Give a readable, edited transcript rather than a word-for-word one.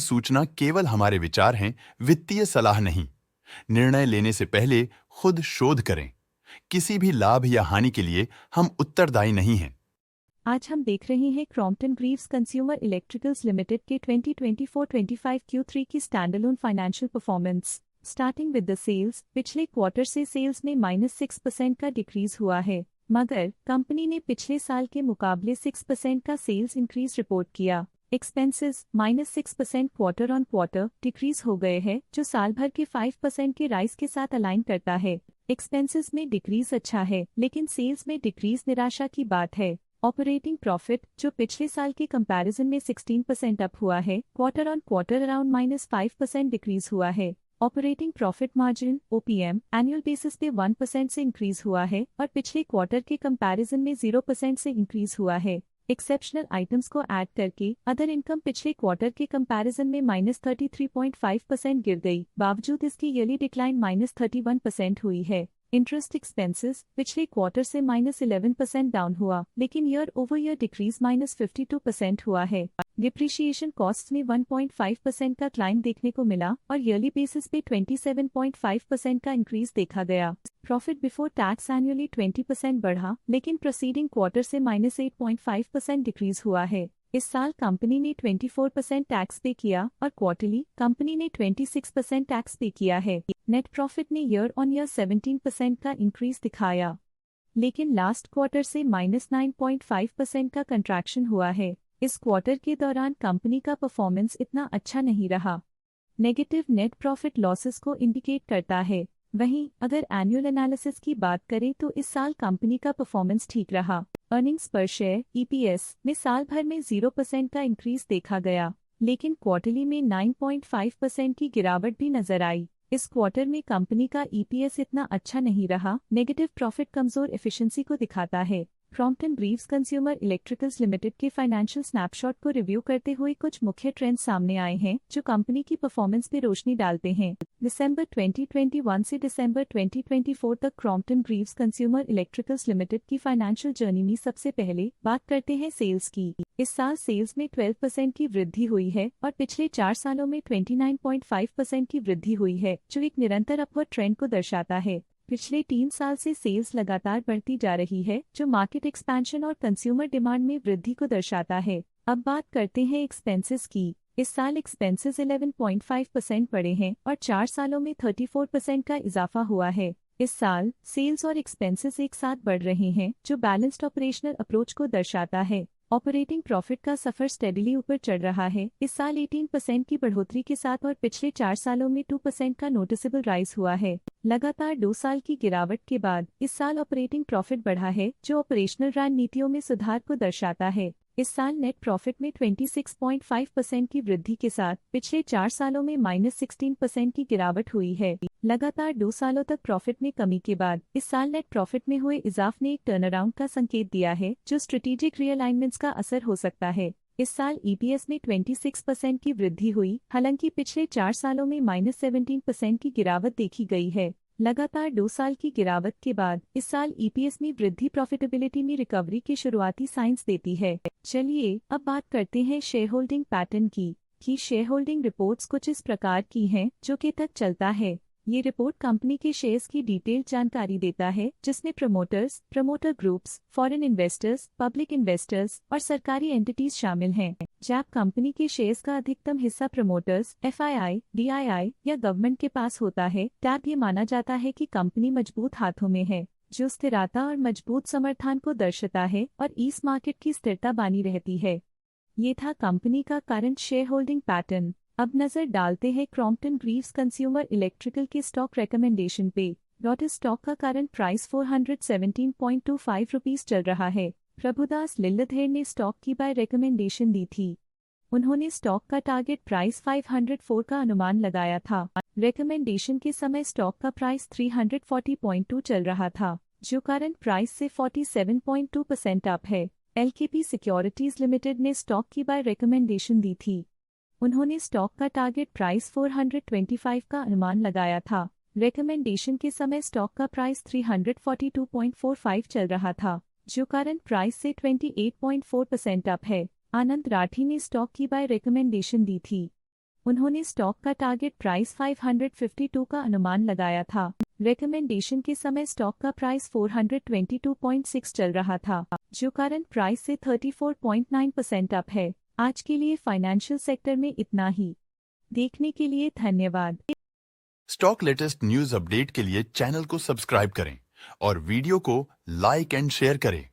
सूचना केवल हमारे विचार हैं, वित्तीय सलाह नहीं। निर्णय लेने से पहले खुद शोध करें। किसी भी लाभ या हानि के लिए हम उत्तरदायी नहीं हैं। आज हम देख रहे हैं Crompton Greaves consumer electricals limited के 2024-25 Q3 की standalone financial performance. Starting with the sales, पिछले क्वार्टर से सेल्स में -6% का डिक्रीज हुआ है, मगर कंपनी ने पिछले साल के मुकाबले 6% का सेल्स इंक्रीज रिपोर्ट किया। Expenses -6% quarter on quarter decrease हो गए हैं, जो साल भर के 5% के राइज के साथ अलाइन करता है। एक्सपेंसेस में डिक्रीज अच्छा है, लेकिन सेल्स में डिक्रीज निराशा की बात है। ऑपरेटिंग प्रॉफिट, जो पिछले साल के कंपैरिजन में 16% अप हुआ है, quarter on quarter around -5% decrease हुआ है। Operating profit margin OPM annual basis पे 1% से इंक्रीज हुआ है और पिछले क्वार्टर के कंपैरिजन में 0% से इंक्रीज हुआ है। एक्सेप्शनल आइटम्स को ऐड करके अदर इनकम पिछले क्वार्टर के कंपैरिजन में -33.5% गिर गई, बावजूद इसकी ईयरली डिक्लाइन -31% हुई है। इंटरेस्ट एक्सपेंसेस पिछले क्वार्टर से -11% डाउन हुआ, लेकिन ईयर ओवर ईयर डिक्रीज -52% हुआ है। डिप्रिशिएशन कॉस्ट में 1.5% का क्लाइम देखने को मिला और ईयरली बेसिस पे 27.5% का इंक्रीज देखा गया। प्रॉफिट बिफोर टैक्स एनुअली 20% बढ़ा, लेकिन प्रोसीडिंग क्वार्टर से -8.5% डिक्रीज हुआ है। इस साल कंपनी ने 24% टैक्स पे किया और क्वार्टरली कंपनी ने 26% टैक्स पे किया है। नेट प्रॉफिट ने ईयर ऑन ईयर 17% का इंक्रीज दिखाया, लेकिन लास्ट क्वार्टर से -9.5% का कंट्रैक्शन हुआ है। इस क्वार्टर के दौरान कंपनी का परफॉर्मेंस इतना अच्छा नहीं रहा। नेगेटिव नेट प्रॉफिट लॉसेस को इंडिकेट करता है। वहीं अगर एनुअल एनालिसिस की बात करें तो इस साल कंपनी का परफॉर्मेंस ठीक रहा। अर्निंग्स पर शेयर EPS में साल भर में 0% का इंक्रीज देखा गया, लेकिन क्वार्टरली में 9.5% की गिरावट भी नजर आई। इस क्वार्टर में कंपनी का EPS इतना अच्छा नहीं रहा। नेगेटिव प्रॉफिट कमजोर एफिशिएंसी को दिखाता है। Crompton Greaves consumer electricals limited के फाइनेंशियल स्नैपशॉट को रिव्यू करते हुए कुछ मुख्य ट्रेंड्स सामने आए हैं जो कंपनी की परफॉर्मेंस पे रोशनी डालते हैं। दिसंबर 2021 से दिसंबर 2024 तक Crompton Greaves consumer electricals limited की फाइनेंशियल जर्नी में सबसे पहले बात करते हैं सेल्स की। इस साल सेल्स में 12% की वृद्धि हुई है और पिछले 4 सालों में 29.5% की वृद्धि हुई है, जो एक निरंतर अपवर्ड ट्रेंड को दर्शाता है। पिछले 3 साल से सेल्स लगातार बढ़ती जा रही है, जो मार्केट एक्सपेंशन और कंज्यूमर डिमांड में वृद्धि को दर्शाता है। अब बात करते हैं एक्सपेंसेस की। इस साल एक्सपेंसेस 11.5% बढ़े हैं और 4 सालों में 34% का इजाफा हुआ है। इस साल सेल्स और एक्सपेंसेस एक साथ बढ़ रहे हैं, जो बैलेंस्ड ऑपरेशनल अप्रोच को दर्शाता है। ऑपरेटिंग प्रॉफिट का सफर स्टेडिली ऊपर चढ़ रहा है। इस साल 18% की बढ़ोतरी के साथ और पिछले 4 सालों में 2% का नोटिसेबल राइज हुआ है। लगातार 2 साल की गिरावट के बाद इस साल ऑपरेटिंग प्रॉफिट बढ़ा है, जो ऑपरेशनल रणनीतियों में सुधार को दर्शाता है। इस साल नेट प्रॉफिट में 26.5% की वृद्धि के साथ पिछले 4 सालों में -16% की गिरावट हुई है। लगातार 2 सालों तक प्रॉफिट में कमी के बाद इस साल नेट प्रॉफिट में हुए इजाफ ने एक टर्नअराउंड का संकेत दिया है, जो स्ट्रेटेजिक रीअलाइनमेंट्स का असर हो सकता है। इस साल EPS में 26% की वृद्धि हुई, हालांकि पिछले 4 सालों में -17% की गिरावट देखी गई है। लगातार 2 साल की गिरावट के बाद इस साल EPS में वृद्धि प्रॉफिटेबिलिटी में रिकवरी के शुरुआती साइंस देती है। चलिए अब बात करते हैं शेयर होल्डिंग पैटर्न की शेयर होल्डिंग रिपोर्ट्स कुछ इस प्रकार की हैं, जो के तक चलता है। ये रिपोर्ट कंपनी के शेयर्स की डिटेल्ड जानकारी देता है, जिसमें promoters, promoter groups, foreign investors, public investors और सरकारी एंटिटीज शामिल हैं। जब कंपनी के शेयर्स का अधिकतम हिस्सा प्रमोटर्स, FII, DII या गवर्नमेंट के पास होता है, तब ये माना जाता है कि कंपनी मजबूत हाथों में है, जो स्थिरता और मजबूत समर्थन को दर्शाता है और इस मार्केट की स्थिरता बनी रहती है। ये था कंपनी का करंट शेयर होल्डिंग पैटर्न। अब नजर डालते हैं क्रॉम्पटन ग्रीव्स कंज्यूमर इलेक्ट्रिकल के स्टॉक रिकमेंडेशन पे। डॉट स्टॉक का करंट प्राइस 417.25 रुपीज चल रहा है। प्रभुदास लिल्लधेर ने स्टॉक की बाय रिकमेंडेशन दी थी। उन्होंने स्टॉक का टारगेट प्राइस 504 का अनुमान लगाया था। रिकमेंडेशन के समय स्टॉक का प्राइस 340.2 चल रहा था, जो करंट प्राइस से 47.2% अप है। LKP सिक्योरिटीज लिमिटेड ने स्टॉक की बाय रिकमेंडेशन दी थी। उन्होंने स्टॉक का टारगेट प्राइस 425 का अनुमान लगाया था। रिकमेंडेशन के समय स्टॉक का प्राइस 342.45 चल रहा था, जो करंट प्राइस से 28.4% अप है। आनंद राठी ने स्टॉक की बाय रिकमेंडेशन दी थी। उन्होंने स्टॉक का टारगेट प्राइस 552 का अनुमान लगाया था। रिकमेंडेशन के समय स्टॉक का प्राइस 422.6 चल रहा था, जो करंट प्राइस से 34.9% अप है। आज के लिए फाइनेंशियल सेक्टर में इतना ही। देखने के लिए धन्यवाद। स्टॉक लेटेस्ट न्यूज अपडेट के लिए चैनल को सब्सक्राइब करें और वीडियो को लाइक एंड शेयर करें।